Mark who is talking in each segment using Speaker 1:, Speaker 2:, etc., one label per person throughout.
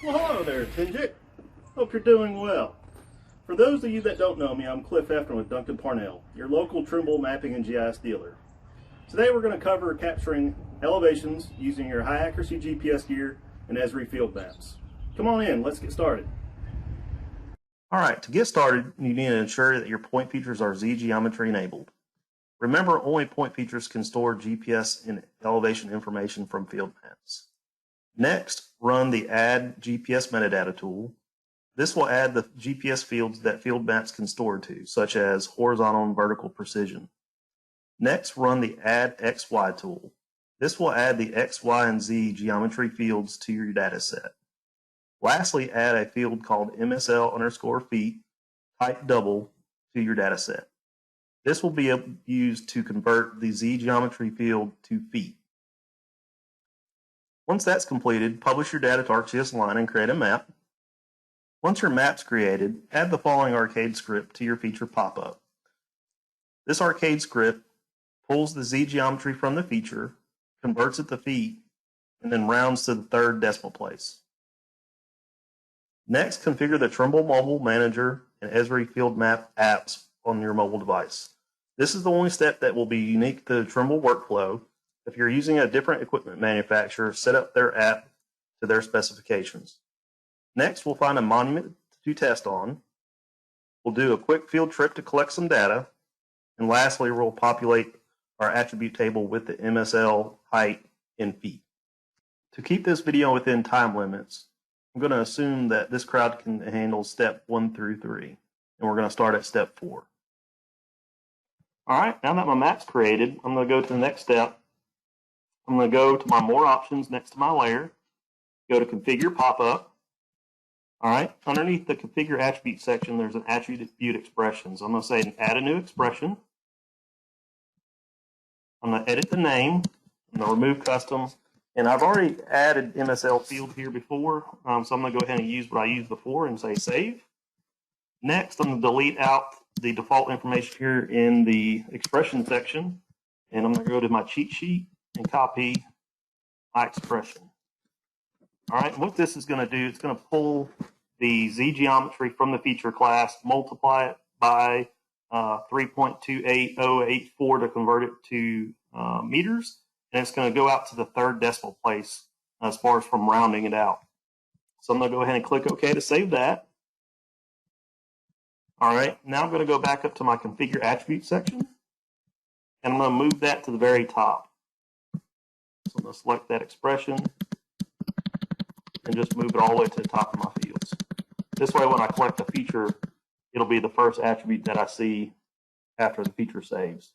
Speaker 1: Well, hello there, TNGIC. Hope you're doing well. For those of you that don't know me, I'm Hoeffner with Duncan-Parnell, your local Trimble mapping and GIS dealer. Today we're going to cover capturing elevations using your high accuracy GPS gear and ESRI Field Maps. Come on in, let's get started. All right, to get started, you need to ensure that your point features are Z geometry enabled. Remember, only point features can store GPS and elevation information from field maps. Next, run the Add GPS Metadata tool. This will add the GPS fields that field maps can store to, such as horizontal and vertical precision. Next, run the Add XY tool. This will add the X, Y, and Z geometry fields to your dataset. Lastly, add a field called MSL_feet, type double, to your dataset. This will be used to convert the Z geometry field to feet. Once that's completed, publish your data to ArcGIS Line and create a map. Once your map's created, add the following arcade script to your feature pop-up. This arcade script pulls the Z geometry from the feature, converts it to feet, and then rounds to the third decimal place. Next, configure the Trimble Mobile Manager and ESRI Field Map apps on your mobile device. This is the only step that will be unique to the Trimble workflow. If you're using a different equipment manufacturer, set up their app to their specifications. Next, we'll find a monument to test on. We'll do a quick field trip to collect some data. And lastly, we'll populate our attribute table with the MSL height in feet. To keep this video within time limits, I'm going to assume that this crowd can handle step 1 through 3. And we're going to start at step 4. All right, now that my map's created, I'm going to go to the next step. I'm going to go to my More Options next to my layer, go to Configure Pop-Up. All right, underneath the Configure Attribute section, there's an Attribute Expression. So I'm going to say Add a New Expression. I'm going to edit the name. I'm going to remove custom. And I've already added MSL field here before, so I'm going to go ahead and use what I used before and say Save. Next, I'm going to delete out the default information here in the Expression section. And I'm going to go to my cheat sheet and copy my expression. All right, what this is going to do, it's going to pull the Z geometry from the feature class, multiply it by 3.28084 to convert it to meters, and it's going to go out to the third decimal place as far as from rounding it out. So I'm going to go ahead and click OK to save that. All right, now I'm going to go back up to my Configure Attribute section, and I'm going to move that to the very top. So I'm going to select that expression and just move it all the way to the top of my fields. This way, when I collect a feature, it'll be the first attribute that I see after the feature saves.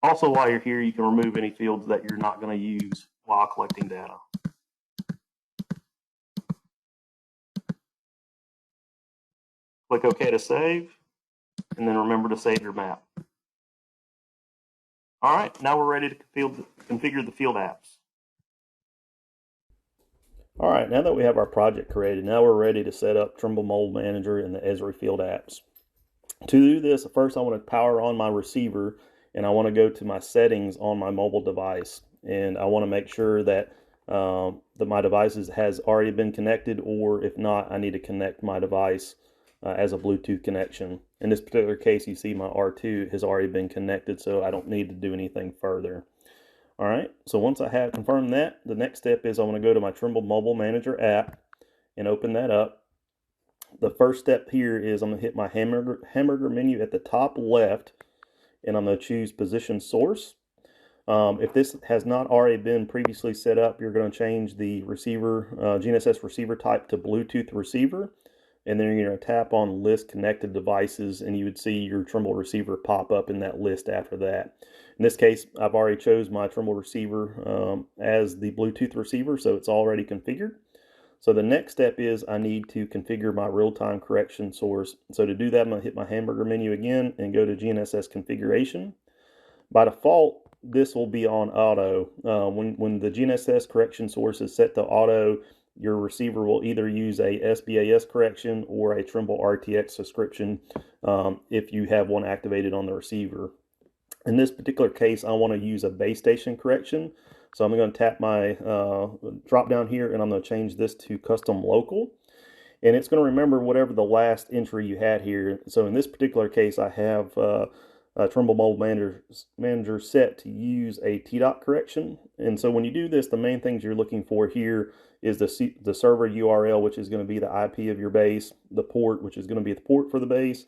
Speaker 1: Also, while you're here, you can remove any fields that you're not going to use while collecting data. Click OK to save, and then remember to save your map. All right, now we're ready to configure the field apps. All right, now that we have our project created, now we're ready to set up Trimble Mobile Manager and the ESRI Field Apps. To do this, first I want to power on my receiver, and I want to go to my settings on my mobile device. And I want to make sure that, that my device has already been connected, or if not, I need to connect my device as a Bluetooth connection. In this particular case, you see my R2 has already been connected, so I don't need to do anything further. All right, so once I have confirmed that, the next step is I want to go to my Trimble Mobile Manager app and open that up. The first step here is I'm going to hit my hamburger menu at the top left, and I'm going to choose Position Source. If this has not already been previously set up, you're going to change the receiver, GNSS receiver type to Bluetooth receiver, and then you're going to tap on List Connected Devices, and you would see your Trimble receiver pop up in that list after that. In this case, I've already chose my Trimble receiver as the Bluetooth receiver, so it's already configured. So the next step is I need to configure my real-time correction source. So to do that, I'm going to hit my hamburger menu again and go to GNSS configuration. By default, this will be on auto. When the GNSS correction source is set to auto, your receiver will either use a SBAS correction or a Trimble RTX subscription if you have one activated on the receiver. In this particular case, I want to use a base station correction. So I'm going to tap my drop down here, and I'm going to change this to custom local. and it's going to remember whatever the last entry you had here. So in this particular case, I have Trimble Mold Manager set to use a TDOT correction. And so when you do this, the main things you're looking for here is the server URL, which is going to be the IP of your base, the port, which is going to be the port for the base.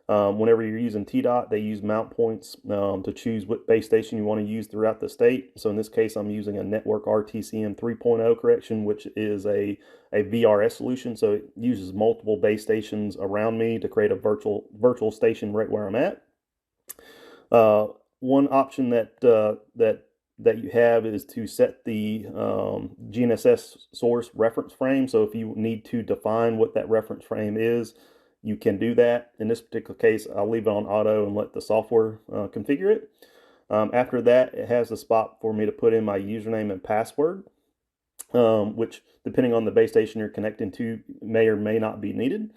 Speaker 1: Whenever you're using TDOT, they use mount points to choose what base station you want to use throughout the state. So in this case, I'm using a network RTCM 3.0 correction, which is a VRS solution. So it uses multiple base stations around me to create a virtual station right where I'm at. One option that you have is to set the GNSS source reference frame. So if you need to define what that reference frame is, you can do that. In this particular case, I'll leave it on auto and let the software configure it. After that, it has a spot for me to put in my username and password, which, depending on the base station you're connecting to, may or may not be needed.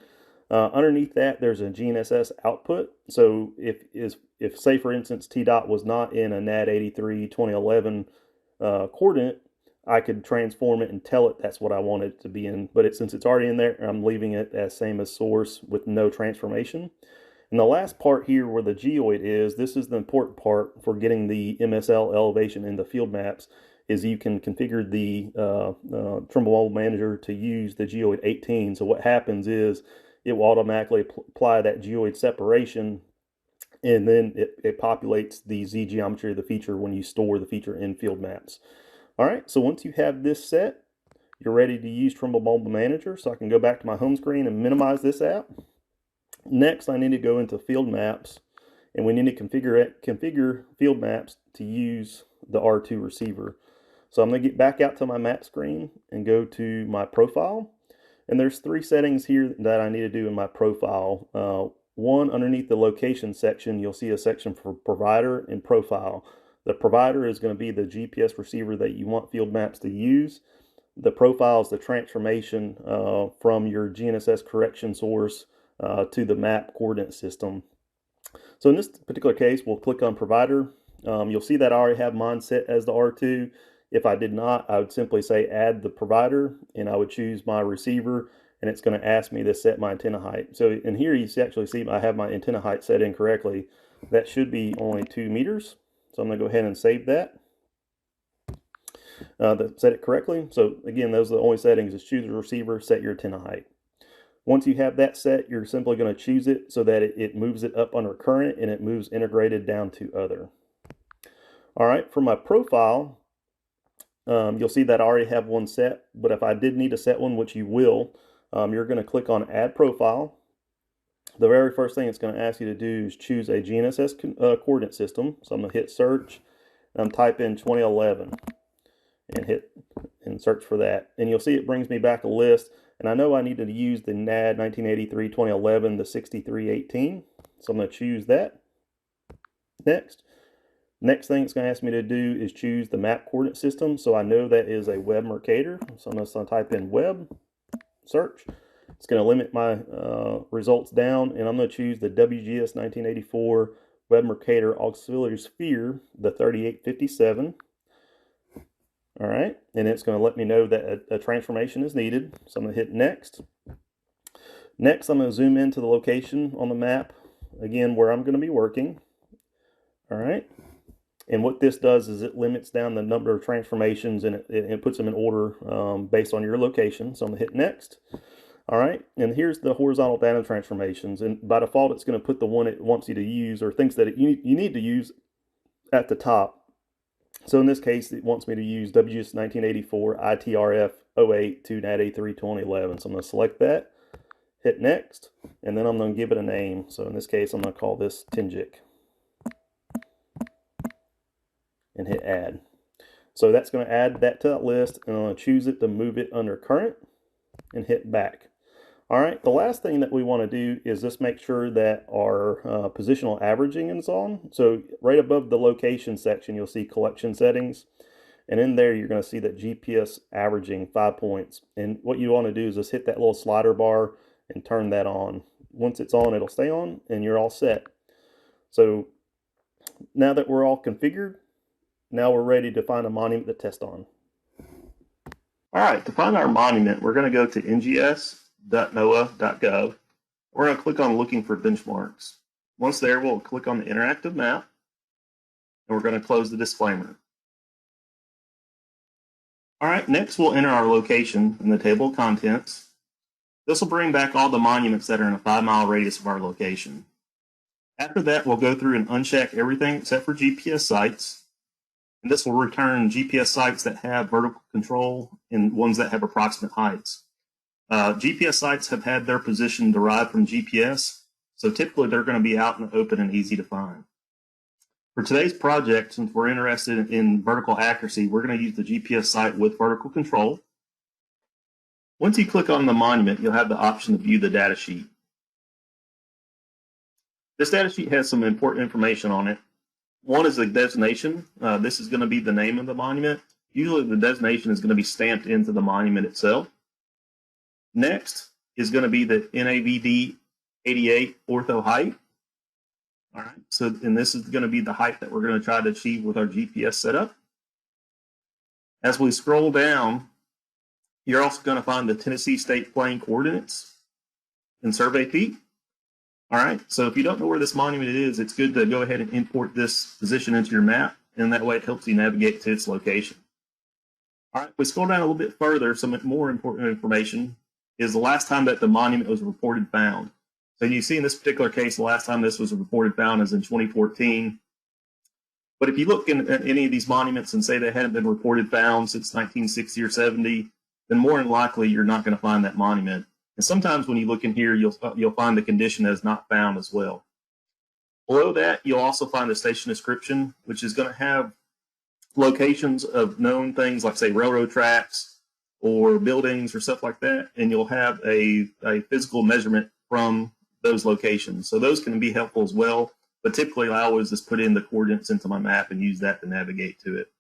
Speaker 1: Underneath that, there's a GNSS output. So if say for instance TDOT was not in a NAD 83 2011 coordinate, I could transform it and tell it that's what I want it to be in. But since it's already in there, I'm leaving it as same as source with no transformation. And the last part here where the geoid is, this is the important part for getting the MSL elevation in the field maps, is you can configure the Trimble Mold Manager to use the geoid 18. So what happens is it will automatically apply that geoid separation, and then it populates the Z geometry of the feature when you store the feature in field maps. All right, so once you have this set, you're ready to use Trimble Mold Manager. So I can go back to my home screen and minimize this app. Next, I need to go into field maps, and we need to configure field maps to use the R2 receiver. So I'm going to get back out to my map screen and go to my profile. And there's three settings here that I need to do in my profile. One, underneath the location section, you'll see a section for provider and profile. The provider is going to be the GPS receiver that you want field maps to use. The profile is the transformation from your GNSS correction source to the map coordinate system. So in this particular case, we'll click on provider. You'll see that I already have mine set as the R2. If I did not, I would simply say add the provider, and I would choose my receiver, and it's going to ask me to set my antenna height. So in here, you actually see I have my antenna height set incorrectly. That should be only 2 meters. So I'm going to go ahead and save that. Set it correctly. So again, those are the only settings: is choose a receiver, set your antenna height. Once you have that set, you're simply going to choose it so that it moves it up under current, and it moves integrated down to other. All right, for my profile, you'll see that I already have one set, but if I did need to set one, which you will, you're going to click on Add Profile. The very first thing it's going to ask you to do is choose a GNSS coordinate system. So I'm going to hit Search, and type in 2011, and hit and search for that. And you'll see it brings me back a list, and I know I needed to use the NAD 1983 2011, the 6318. So I'm going to choose that. Next thing it's going to ask me to do is choose the map coordinate system. So I know that is a web Mercator. So I'm just going to type in web, search. It's going to limit my results down, and I'm going to choose the WGS 1984 web Mercator auxiliary sphere, the 3857. All right, and it's going to let me know that a transformation is needed. So I'm going to hit next. Next, I'm going to zoom into the location on the map, again, where I'm going to be working. All right. And what this does is it limits down the number of transformations, and it puts them in order based on your location. So I'm going to hit next. All right, and here's the horizontal data transformations. And by default, it's going to put the one it wants you to use or thinks that you need to use at the top. So in this case, it wants me to use WGS 1984 ITRF 08 to NAD 83 2011. So I'm going to select that, hit next, and then I'm going to give it a name. So in this case, I'm going to call this TNGIC. And hit add. So that's going to add that to that list, and I'm going to choose it to move it under current and hit back. All right, the last thing that we want to do is just make sure that our positional averaging is on. So right above the location section, you'll see collection settings, and in there you're going to see that GPS averaging 5 points. And what you want to do is just hit that little slider bar and turn that on. Once it's on, it'll stay on, and you're all set. So now that we're all configured, now we're ready to find a monument to test on. All right, to find our monument, we're going to go to NGS, map.noaa.gov. We're going to click on looking for benchmarks. Once there, we'll click on the interactive map, and we're going to close the disclaimer. All right, next we'll enter our location in the table of contents. This will bring back all the monuments that are in a 5-mile radius of our location. After that, we'll go through and uncheck everything except for GPS sites. And this will return GPS sites that have vertical control and ones that have approximate heights. GPS sites have had their position derived from GPS, so typically they're going to be out in the open and easy to find. For today's project, since we're interested in vertical accuracy, we're going to use the GPS site with vertical control. Once you click on the monument, you'll have the option to view the data sheet. This data sheet has some important information on it. One is the designation. This is going to be the name of the monument. Usually the designation is going to be stamped into the monument itself. Next is going to be the NAVD 88 ortho height. All right, so and this is going to be the height that we're going to try to achieve with our GPS setup. As we scroll down, you're also going to find the Tennessee State Plain coordinates in survey feet. All right, so if you don't know where this monument is, it's good to go ahead and import this position into your map, and that way it helps you navigate to its location. All right, we scroll down a little bit further, some more important information is the last time that the monument was reported found. So you see in this particular case, the last time this was reported found is in 2014. But if you look at any of these monuments and say they hadn't been reported found since 1960 or 70, then more than likely you're not going to find that monument. And sometimes when you look in here, you'll find the condition as not found as well. Below that, you'll also find the station description, which is going to have locations of known things like, say, railroad tracks or buildings or stuff like that. And you'll have a physical measurement from those locations. So those can be helpful as well. But typically, I always just put in the coordinates into my map and use that to navigate to it.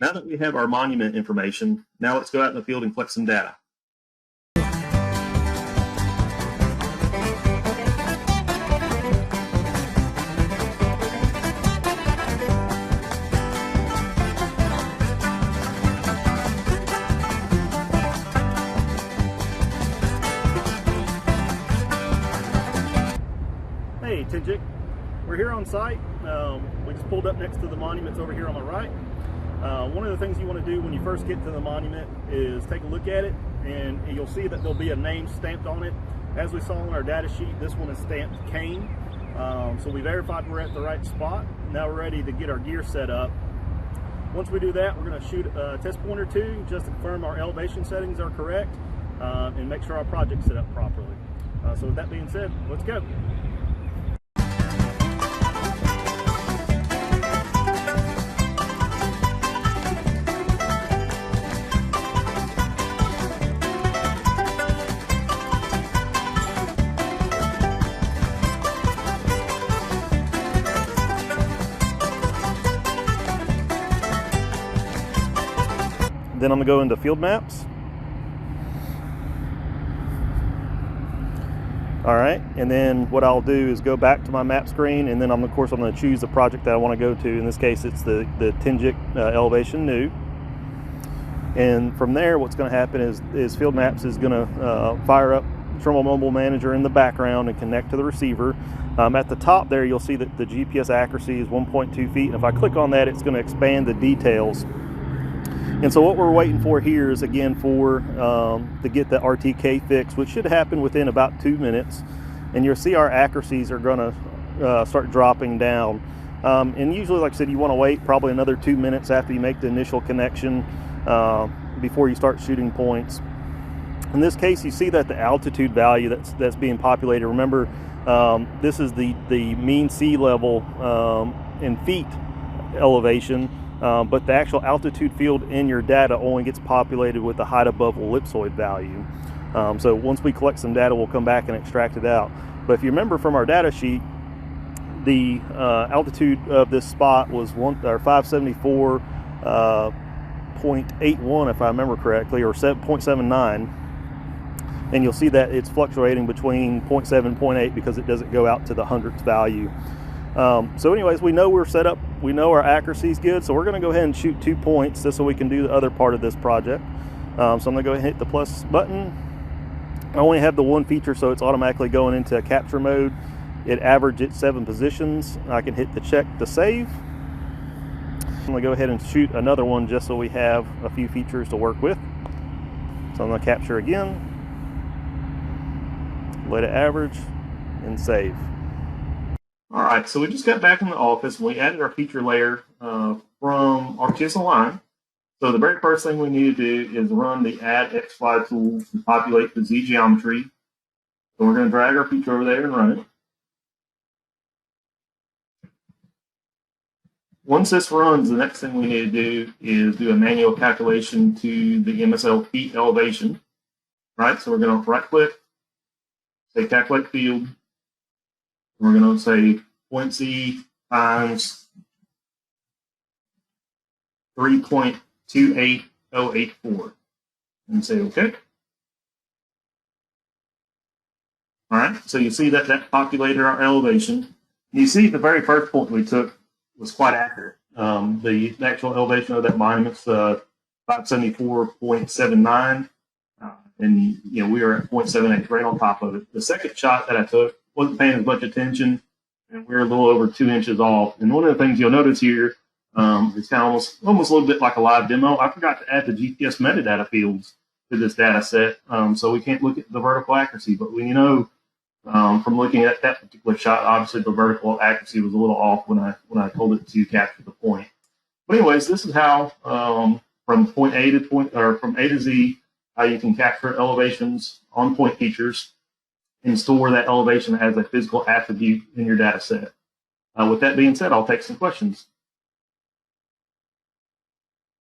Speaker 1: Now that we have our monument information, now let's go out in the field and collect some data. Hey, TNGIC, we're here on site. We just pulled up next to the monuments over here on the right. One of the things you want to do when you first get to the monument is take a look at it, and you'll see that there'll be a name stamped on it. As we saw on our data sheet, this one is stamped Kane. So we verified we're at the right spot. Now we're ready to get our gear set up. Once we do that, we're going to shoot a test point or two just to confirm our elevation settings are correct and make sure our project's set up properly. So with that being said, let's go. Then I'm going to go into Field Maps. All right, and then what I'll do is go back to my map screen, and then of course I'm going to choose the project that I want to go to. In this case, it's the TNGIC elevation new. And from there, what's going to happen is Field Maps is going to fire up Trimble Mobile Manager in the background and connect to the receiver. At the top there, you'll see that the GPS accuracy is 1.2 feet. And if I click on that, it's going to expand the details. And so what we're waiting for here is, again, to get the RTK fix, which should happen within about 2 minutes. And you'll see our accuracies are going to start dropping down. And usually, like I said, you want to wait probably another 2 minutes after you make the initial connection before you start shooting points. In this case, you see that the altitude value that's being populated. Remember, this is the mean sea level in feet elevation. But the actual altitude field in your data only gets populated with the height above ellipsoid value. So once we collect some data, we'll come back and extract it out. But if you remember from our data sheet, the altitude of this spot was 574.81, if I remember correctly, or 0.79. And you'll see that it's fluctuating between 0.7 and 0.8 because it doesn't go out to the hundredth value. So anyways, we know we're set up, we know our accuracy is good, so we're going to go ahead and shoot 2 points just so we can do the other part of this project. So I'm going to go ahead and hit the plus button, I only have the one feature, so it's automatically going into capture mode. It averaged at 7 positions. I can hit the check to save. I'm going to go ahead and shoot another one just so we have a few features to work with. So I'm going to capture again, let it average, and save. All right, so we just got back in the office and we added our feature layer from ArcGIS Align. So the very first thing we need to do is run the add XY tool to populate the Z geometry. So we're going to drag our feature over there and run it. Once this runs, the next thing we need to do is do a manual calculation to the MSL feet elevation. Right, so we're going to right click, say calculate field. We're going to say point Z times 3.28084 and say OK. All right, so you see that populated our elevation. You see the very first point we took was quite accurate. The actual elevation of that monument's 574.79. And we were at 0.78 right on top of it. The second shot that I took wasn't paying as much attention, and we were a little over 2 inches off. And one of the things you'll notice here is kind of almost a little bit like a live demo. I forgot to add the GPS metadata fields to this data set, so we can't look at the vertical accuracy. But from looking at that particular shot, obviously the vertical accuracy was a little off when I told it to capture the point. But anyways, this is how from A to Z. How you can capture elevations on point features and store that elevation as a physical attribute in your data set. With that being said, I'll take some questions.